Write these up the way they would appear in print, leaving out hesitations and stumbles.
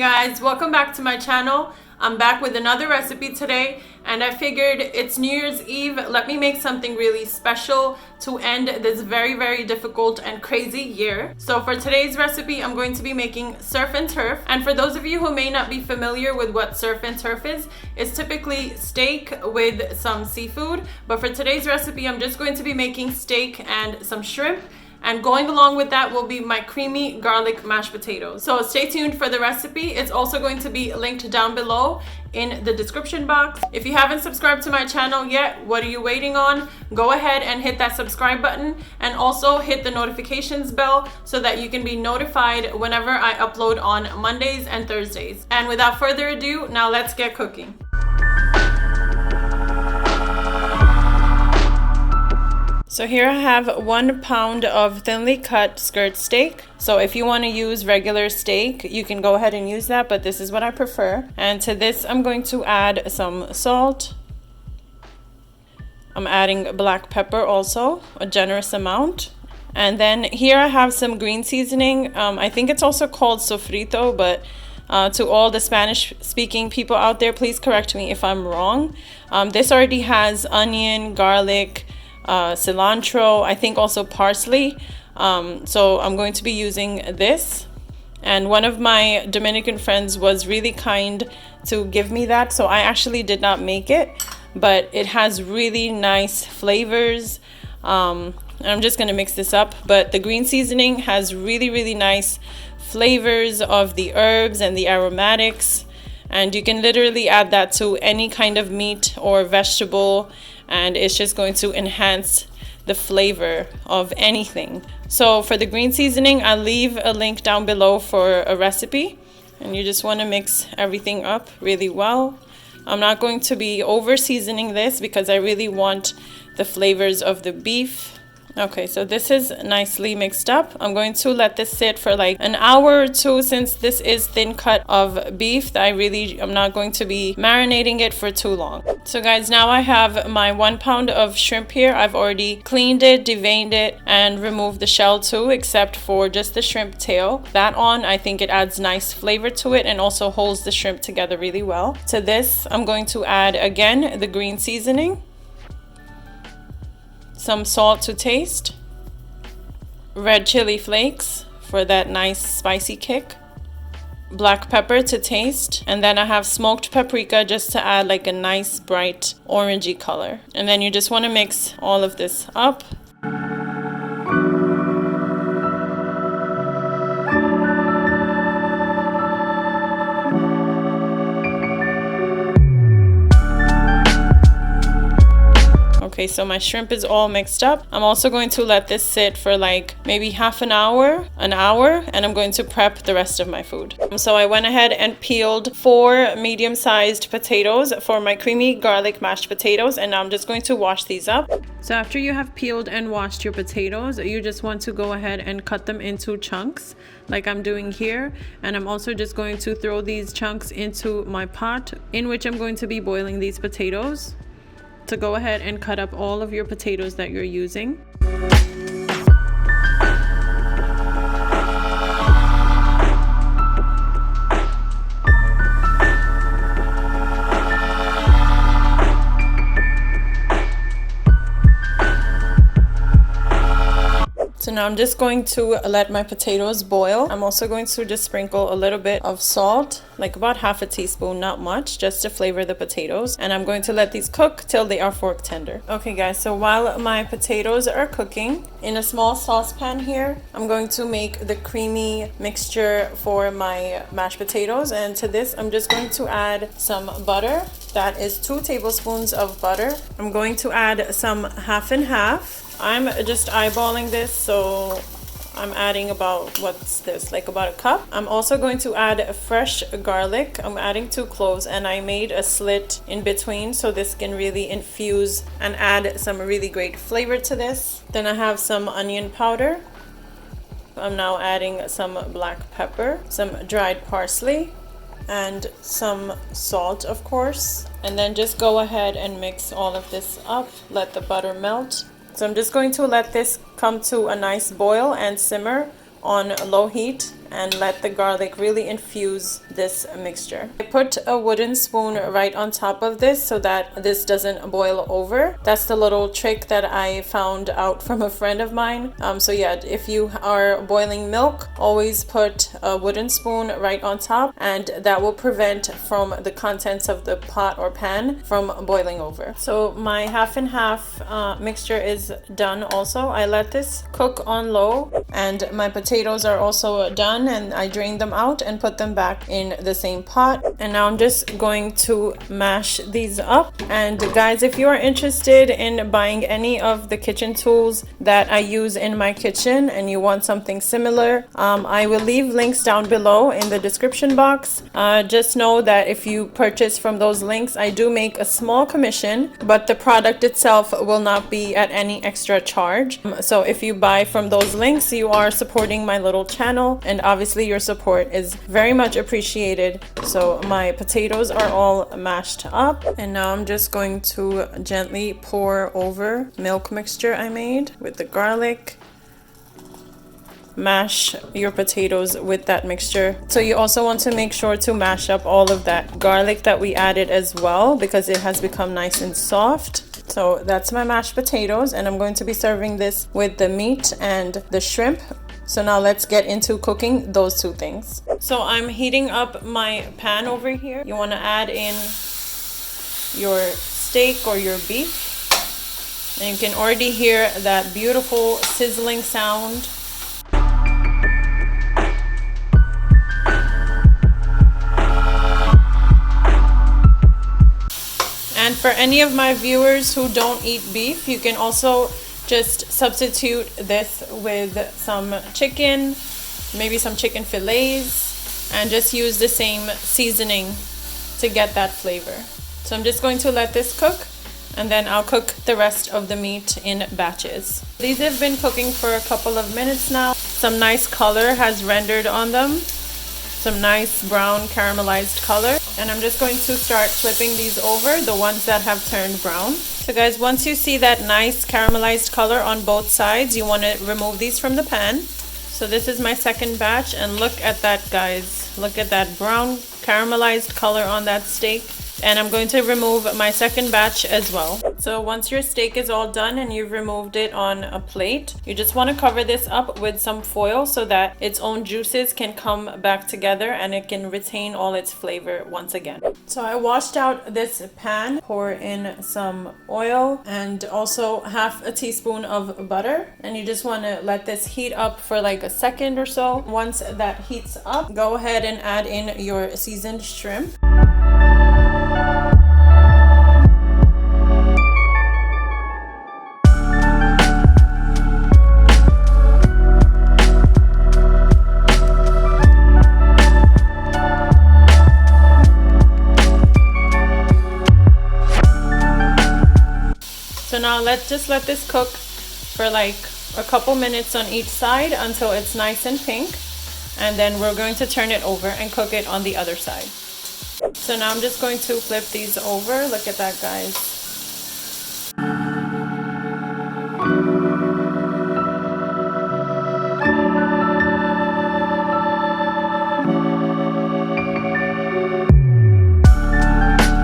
guys, welcome back to my channel. I'm back with another recipe today, and I figured it's New Year's Eve. Let me make something really special to end this very difficult and crazy year. So for today's recipe, I'm going to be making surf and turf. And for those of you who may not be familiar with what surf and turf is, it's typically steak with some seafood. But for today's recipe, I'm just going to be making steak and some shrimp. And going along with that will be my creamy garlic mashed potatoes. So stay tuned for the recipe. It's also going to be linked down below in the description box. If you haven't subscribed to my channel yet, what are you waiting on? Go ahead and hit that subscribe button and also hit the notifications bell so that you can be notified whenever I upload on Mondays and Thursdays. And without further ado, now let's get cooking. So here I have 1 pound of thinly cut skirt steak. So if you want to use regular steak, you can go ahead and use that, but this is what I prefer. And to this, I'm going to add some salt. I'm adding black pepper also, a generous amount. And then here I have some green seasoning. I think it's also called sofrito, but to all the Spanish speaking people out there, please correct me if I'm wrong. This already has onion, garlic, cilantro, I think also parsley. So I'm going to be using this, and one of my Dominican friends was really kind to give me that, so I actually did not make it, but it has really nice flavors. And I'm just going to mix this up, but the green seasoning has really nice flavors of the herbs and the aromatics, and you can literally add that to any kind of meat or vegetable, and it's just going to enhance the flavor of anything. So for the green seasoning, I'll leave a link down below for a recipe, and you just want to mix everything up really well. I'm not going to be over seasoning this because I really want the flavors of the beef. Okay, so this is nicely mixed up. I'm going to let this sit for like an hour or two since this is thin cut of beef. I'm not going to be marinating it for too long. So guys, now I have my 1 pound of shrimp here. I've already cleaned it, deveined it, and removed the shell too, except for just the shrimp tail. That on, I think it adds nice flavor to it and also holds the shrimp together really well. To this, I'm going to add again the green seasoning, some salt to taste, red chili flakes for that nice spicy kick, black pepper to taste, and then I have smoked paprika just to add like a nice bright orangey color. And then you just want to mix all of this up. Okay, so my shrimp is all mixed up. I'm also going to let this sit for like maybe half an hour, and I'm going to prep the rest of my food. So I went ahead and peeled 4 medium-sized potatoes for my creamy garlic mashed potatoes, and now I'm just going to wash these up. So after you have peeled and washed your potatoes, you just want to go ahead and cut them into chunks like I'm doing here. And I'm also just going to throw these chunks into my pot in which I'm going to be boiling these potatoes. So go ahead and cut up all of your potatoes that you're using. So now I'm just going to let my potatoes boil. I'm also going to just sprinkle a little bit of salt, like about half a teaspoon, not much, just to flavor the potatoes. And I'm going to let these cook till they are fork tender. Okay guys, so while my potatoes are cooking, in a small saucepan here, I'm going to make the creamy mixture for my mashed potatoes. And to this, I'm just going to add some butter. That is 2 tablespoons of butter. I'm going to add some half and half. I'm just eyeballing this, so I'm adding about, what's this, like about a cup. I'm also going to add fresh garlic. I'm adding 2 cloves, and I made a slit in between so this can really infuse and add some really great flavor to this. Then I have some onion powder. I'm now adding some black pepper, some dried parsley, and some salt, of course. And then just go ahead and mix all of this up. Let the butter melt. So I'm just going to let this come to a nice boil and simmer on low heat and let the garlic really infuse this mixture. I put a wooden spoon right on top of this so that this doesn't boil over. That's the little trick that I found out from a friend of mine. So yeah, if you are boiling milk, always put a wooden spoon right on top, and that will prevent from the contents of the pot or pan from boiling over. So my half and half mixture is done also. I let this cook on low, and my potatoes are also done, and I drained them out and put them back in the same pot. And now I'm just going to mash these up. And guys, if you are interested in buying any of the kitchen tools that I use in my kitchen and you want something similar, I will leave links down below in the description box. Just know that if you purchase from those links, I do make a small commission, but the product itself will not be at any extra charge. So if you buy from those links, you are supporting my little channel, and obviously your support is very much appreciated. So my potatoes are all mashed up, and now I'm just going to gently pour over milk mixture I made with the garlic. Mash your potatoes with that mixture. So you also want to make sure to mash up all of that garlic that we added as well, because it has become nice and soft. So that's my mashed potatoes, and I'm going to be serving this with the meat and the shrimp. So now let's get into cooking those two things. So I'm heating up my pan over here. You want to add in your steak or your beef, and you can already hear that beautiful sizzling sound. And for any of my viewers who don't eat beef, you can also just substitute this with some chicken, maybe some chicken fillets, and just use the same seasoning to get that flavor. So I'm just going to let this cook, and then I'll cook the rest of the meat in batches. These have been cooking for a couple of minutes now. Some nice color has rendered on them. Some nice brown caramelized color, and I'm just going to start flipping these over, the ones that have turned brown. So guys, once you see that nice caramelized color on both sides, you want to remove these from the pan. So this is my second batch, and look at that, guys. Look at that brown caramelized color on that steak. And I'm going to remove my second batch as well. So once your steak is all done and you've removed it on a plate, you just want to cover this up with some foil so that its own juices can come back together and it can retain all its flavor once again. So I washed out this pan, pour in some oil and also half a teaspoon of butter. And you just want to let this heat up for like a second or so. Once that heats up, go ahead and add in your seasoned shrimp. So now let's just let this cook for like a couple minutes on each side until it's nice and pink. And then we're going to turn it over and cook it on the other side. So now I'm just going to flip these over. Look at that, guys.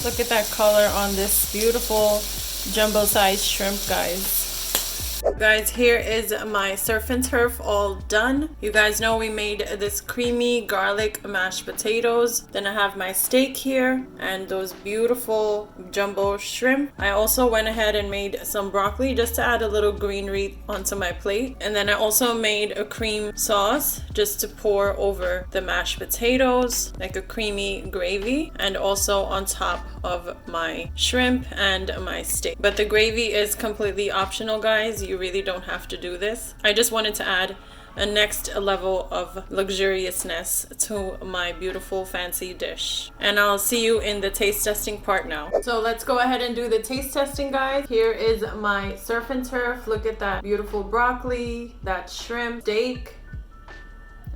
Look at that color on this beautiful jumbo sized shrimp, guys. Guys, here is my surf and turf all done. You guys know we made this creamy garlic mashed potatoes. Then I have my steak here and those beautiful jumbo shrimp. I also went ahead and made some broccoli just to add a little greenery onto my plate. And then I also made a cream sauce just to pour over the mashed potatoes, like a creamy gravy, and also on top of my shrimp and my steak. But the gravy is completely optional, guys. You really don't have to do this. I just wanted to add a next level of luxuriousness to my beautiful fancy dish. And I'll see you in the taste testing part now. So let's go ahead and do the taste testing, guys. Here is my surf and turf. Look at that beautiful broccoli, that shrimp, steak,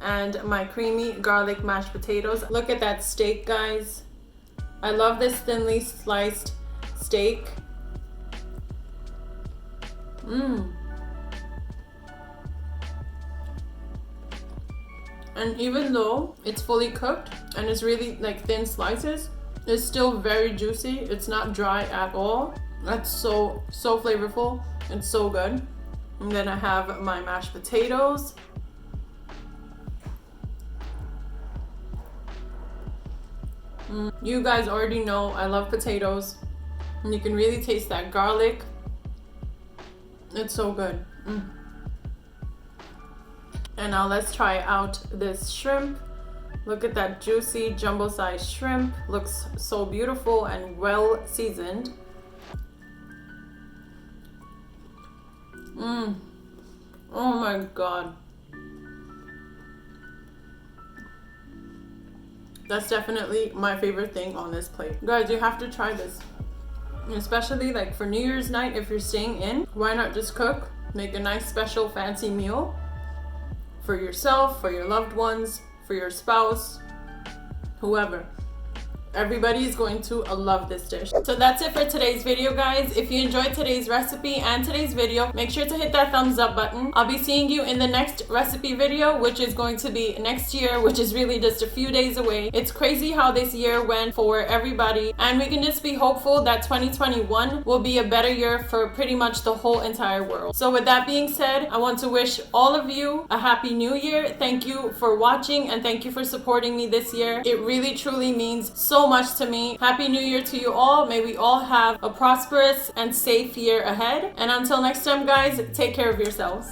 and my creamy garlic mashed potatoes. Look at that steak, guys. I love this thinly sliced steak. And even though it's fully cooked and it's really like thin slices, it's still very juicy. It's not dry at all. That's so flavorful. It's so good. And then I have my mashed potatoes. You guys already know I love potatoes. And you can really taste that garlic. It's so good. And now let's try out this shrimp. Look at that juicy jumbo-sized shrimp. Looks so beautiful and well seasoned. Oh my god. That's definitely my favorite thing on this plate. Guys, you have to try this. Especially like for New Year's night, if you're staying in, why not just cook? Make a nice special fancy meal for yourself, for your loved ones, for your spouse, whoever. Everybody is going to love this dish. So that's it for today's video, guys. If you enjoyed today's recipe and today's video, make sure to hit that thumbs up button. I'll be seeing you in the next recipe video, which is going to be next year, which is really just a few days away. It's crazy how this year went for everybody, and we can just be hopeful that 2021 will be a better year for pretty much the whole entire world. So with that being said, I want to wish all of you a happy new year. Thank you for watching and thank you for supporting me this year. It really truly means so much to me. Happy New Year to you all. May we all have a prosperous and safe year ahead. And until next time, guys, take care of yourselves.